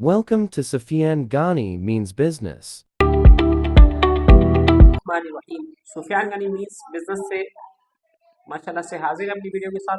Welcome to Sufyan Ghani Means Business. Sufyan Ghani means business से माशाल्लाह से हाजिर है अपनी वीडियो के साथ।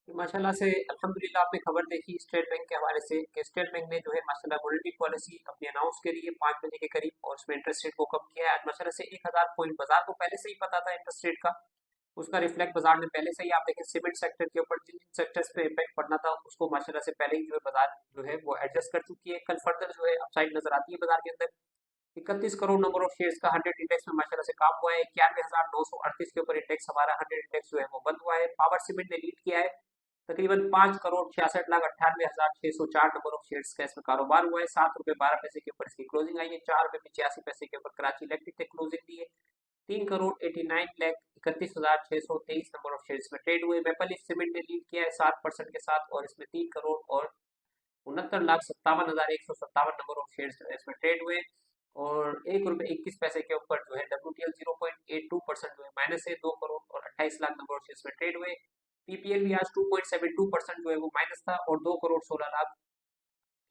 माशाल्लाह से अल्हम्दुलिल्लाह आपने खबर देखी स्टेट बैंक के हवाले से कि स्टेट बैंक ने जो है माशाल्लाह मॉनेटरी पॉलिसी अपनी अनाउंस करी है 5 बजे के करीब और उसमें इंटरेस्ट रेट को कम किया है। आज माशाल्लाह से 1000 पॉइंट बाजार को पहले से ही पता था इंटरेस्ट रेट का, उसका रिफ्लेक्ट बाजार में पहले से ही आप देखें सीमेंट सेक्टर के ऊपर जिन सेक्टर्स पे इम्पैक्ट पड़ना था उसको माशाल्लाह से पहले ही जो है बाजार जो है वो एडजस्ट कर चुकी है। कल फर्दर जो है अपसाइड नजर आती है बाजार के अंदर। 31 करोड़ नंबर ऑफ शेयर्स का 100 इंडेक्स में माशाल्लाह से काम हुआ है। 91,938 के ऊपर इंडेक्स हमारा 100 इंडेक्स जो है वो बंद हुआ है। पावर सीमेंट ने लीड किया है, तकरीबन 5,66,98,604 नंबर ऑफ शेयर्स का इसमें कारोबार हुआ है। 7 रुपए 12 पैसे के ऊपर इसकी क्लोजिंग आई है। 4 रुपए 85 पैसे के ऊपर कराची इलेक्ट्रिक ने क्लोजिंग दी है। 3,89,31,623 नंबर ऑफ शेयर्स में ट्रेड हुए। मेपल लीफ सीमेंट ने लीड किया है 7% के साथ और इसमें 3,69,57,157 नंबर ऑफ शेयर्स इसमें ट्रेड हुए और 1 रुपए 21 पैसे के ऊपर जो है WTL 0.82% जो है माइनस है। 2 करोड़ और 28 लाख नंबर ऑफ शेयर्स में ट्रेड हुए। पीपीएल भी आज 2.72% जो है वो माइनस था और 2 करोड़ 16 लाख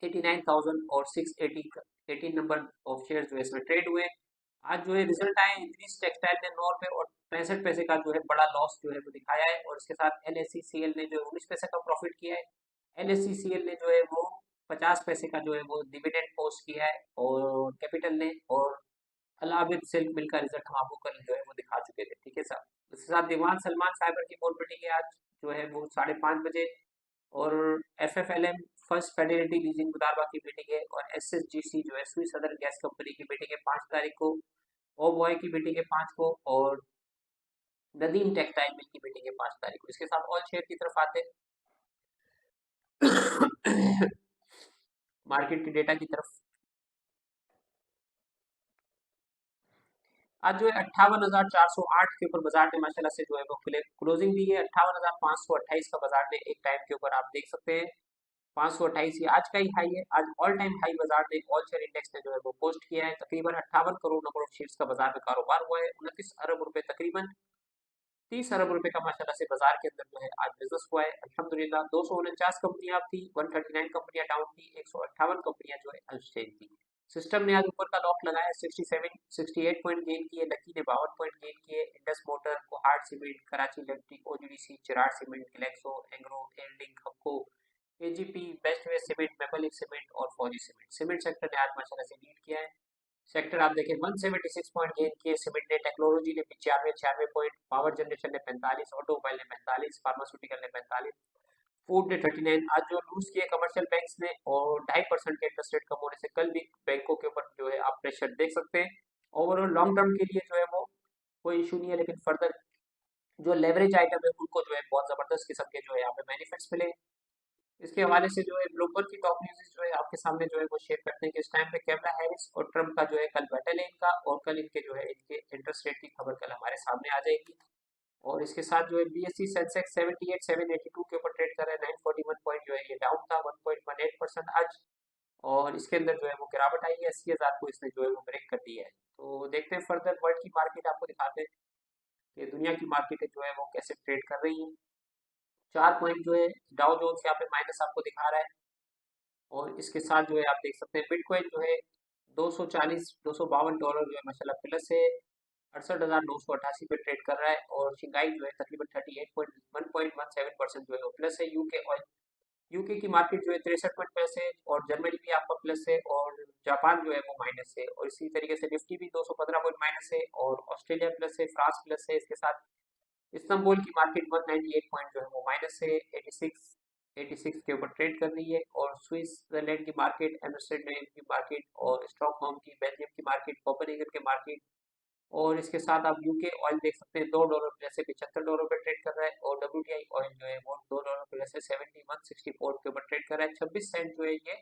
89,000 और 680 18 नंबर ऑफ शेयर जो है इसमें ट्रेड हुए। आज जो है रिजल्ट आए, इंक्रीज टेक्सटाइल ने 9 रुपए और 65 पैसे का जो है बड़ा लॉस जो है वो दिखाया है और इसके साथ एलएससीसीएल ने जो 19 पैसे का प्रॉफिट किया है। एलएससीसीएल ने जो है वो 50 पैसे का जो है वो डिविडेंड पोस्ट किया है और कैपिटल ने और अलाबिद सिल्क मिल का रिजल्ट हम आपको कल जो है वो दिखा चुके थे। ठीक है साहब, इसके साथ दीवान सलमान साइबर की बोल मीटिंग है आज जो है वो 5:30 बजे और एफएफएलएम फर्स्ट फेडरलिटी लीजिंग मुदारबा की मीटिंग है और एसएसजीसी जो है स्वी सदर गैस कंपनी की मीटिंग है 5 तारीख को। ओबॉय की मीटिंग है 5 को और नदीम टेक्सटाइल मिल की मीटिंग है 5 तारीख को। इसके साथ ऑल शेयर की तरफ आते हैं मार्केट के डेटा की तरफ। आज जो है 58,408 के ऊपर बाजार ने माशाल्लाह से जो है वो क्लोजिंग दी है। 58,528 का बाजार ने एक टाइम के ऊपर आप देख सकते हैं। 528 ये आज का ही हाई है। आज ऑल टाइम हाई बाजार ने ऑल शेयर इंडेक्स ने जो है वो पोस्ट किया है। तकरीबन 58 करोड़ नंबर ऑफ शेयर्स का बाजार में कारोबार हुआ है। 29 अरब रुपए तकरीबन 30 अरब रुपए का माशाल्लाह से बाजार के अंदर जो है आज बिजनेस हुआ है अल्हम्दुलिल्लाह। 249 कंपनियां थी, 139 कंपनियां डाउन थी, 158 कंपनियां जो है अनचेंज थी। सिस्टम ने आज ऊपर का लॉक लगाया 67 68 पॉइंट गेन किए, लकी ने 52 पॉइंट गेन किए। Indus motor, Kohat cement, Karachi electric, OGDC, Chirag cement, Glaxo, Engro, एल्डिंग, Hubco, AGP, Best Way cement, Maple cement और फौजी सीमेंट। सीमेंट सेक्टर ने आज माशाल्लाह से लीड किया है। सेक्टर आप देखें 176 पॉइंट गेन किए सीमेंट ने, टेक्नोलॉजी ने 95 पॉइंट, पावर जनरेशन ने 45, ऑटोमोबाइल ने 45, फार्मास्यूटिकल ने 45, फूड ने 39। आज जो लूज किए कमर्शियल बैंक्स ने और 2.5% के इंटरेस्ट रेट कम होने से कल भी बैंकों के ऊपर जो है आप प्रेशर देख सकते हैं। ओवरऑल लॉन्ग टर्म के लिए जो है वो कोई इशू नहीं है, लेकिन फर्दर जो लेवरेज आइटम है उनको जो है बहुत जबरदस्त किस्म के जो है यहाँ पे बेनिफिट्स मिले। इसके हवाले से जो है ब्लूमबर्ग की टॉप न्यूज़ जो है आपके सामने जो है वो शेयर करते हैं कि इस टाइम पे कैमला हैरिस और ट्रम्प का जो है कल बैटल है इनका, और कल इनके जो है इनके इंटरेस्ट रेट की खबर कल हमारे सामने आ जाएगी। और इसके साथ जो है बीएससी सेंसेक्स 78,782 के ऊपर ट्रेड कर रहा है, 941 पॉइंट जो है ये डाउन था 1.18% आज। और इसके अंदर जो है वो गिरावट आई है, 80,000 को इसने जो है वो ब्रेक कर दी है। तो देखते हैं फर्दर वर्ल्ड की मार्केट आपको दिखाते हैं कि दुनिया की मार्केटें जो है वो कैसे ट्रेड कर रही हैं। 4 पॉइंट जो है डाउ जोन्स यहाँ पे माइनस आपको दिखा रहा है। और इसके साथ जो है आप देख सकते हैं बिटकॉइन जो है 252 जो है माशाल्लाह प्लस है, 68,988 पे ट्रेड कर रहा है। और शिंगाई जो है तकरीबन 38.117% जो है वो प्लस है। यूके की मार्केट जो है 63 पॉइंट प्लस है, और जर्मनी भी आपका प्लस है, और जापान जो है वो माइनस है। और इसी तरीके से निफ्टी भी 215 पॉइंट माइनस है, और ऑस्ट्रेलिया प्लस है, फ्रांस प्लस है। इसके साथ इस्तांबुल की मार्केट 198 पॉइंट जो है वो माइनस है, 86 के ऊपर ट्रेड कर रही है। और स्विट्जरलैंड की मार्केट, एम्स्टर्डम की मार्केट, और स्टॉकहोम की, बेल्जियम की मार्केट, कोपेनहेगन की मार्केट, और इसके साथ आप यूके ऑयल देख सकते हैं $2 प्लस से $75 पे ट्रेड कर रहा है। और WTI ऑयल जो है वो $2 प्लस से 7164 के ऊपर ट्रेड कर रहा है। 26 सेंट जो है ये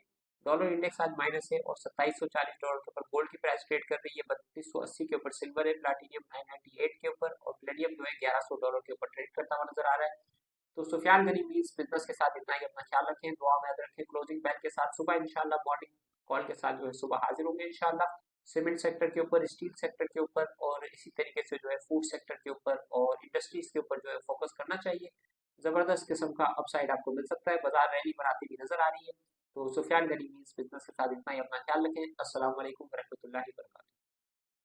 डॉलर इंडेक्स आज माइनस है, और $2740 के ऊपर गोल्ड की प्राइस ट्रेड कर रही है। 3280 के ऊपर सिल्वर है, प्लाटिनियम 998 के ऊपर, और प्लेटिनियम जो है $1100 के ऊपर ट्रेड करता हुआ नजर आ रहा है। तो सुफियान गनी मीन्स बिजनेस के साथ इतना ही। अपना ख्याल रखें, दुआ में याद रखें। क्लोजिंग बैल के साथ सुबह इंशाल्लाह मॉर्निंग कॉल के साथ जो है सुबह हाजिर होंगे इंशाल्लाह। सीमेंट सेक्टर के ऊपर, स्टील सेक्टर के ऊपर, और इसी तरीके से जो है फूड सेक्टर के ऊपर और इंडस्ट्रीज के ऊपर जो है फोकस करना चाहिए। जबरदस्त किस्म का अपसाइड आपको मिल सकता है, बाजार रैली बनाती हुई नजर आ रही है। तो सुफियान गनी मीन्स बिजनेस के साथ इतना ही। अपना ख्याल रखें। अस्सलाम वालेकुम रहमतुल्लाहि व बरकातहू।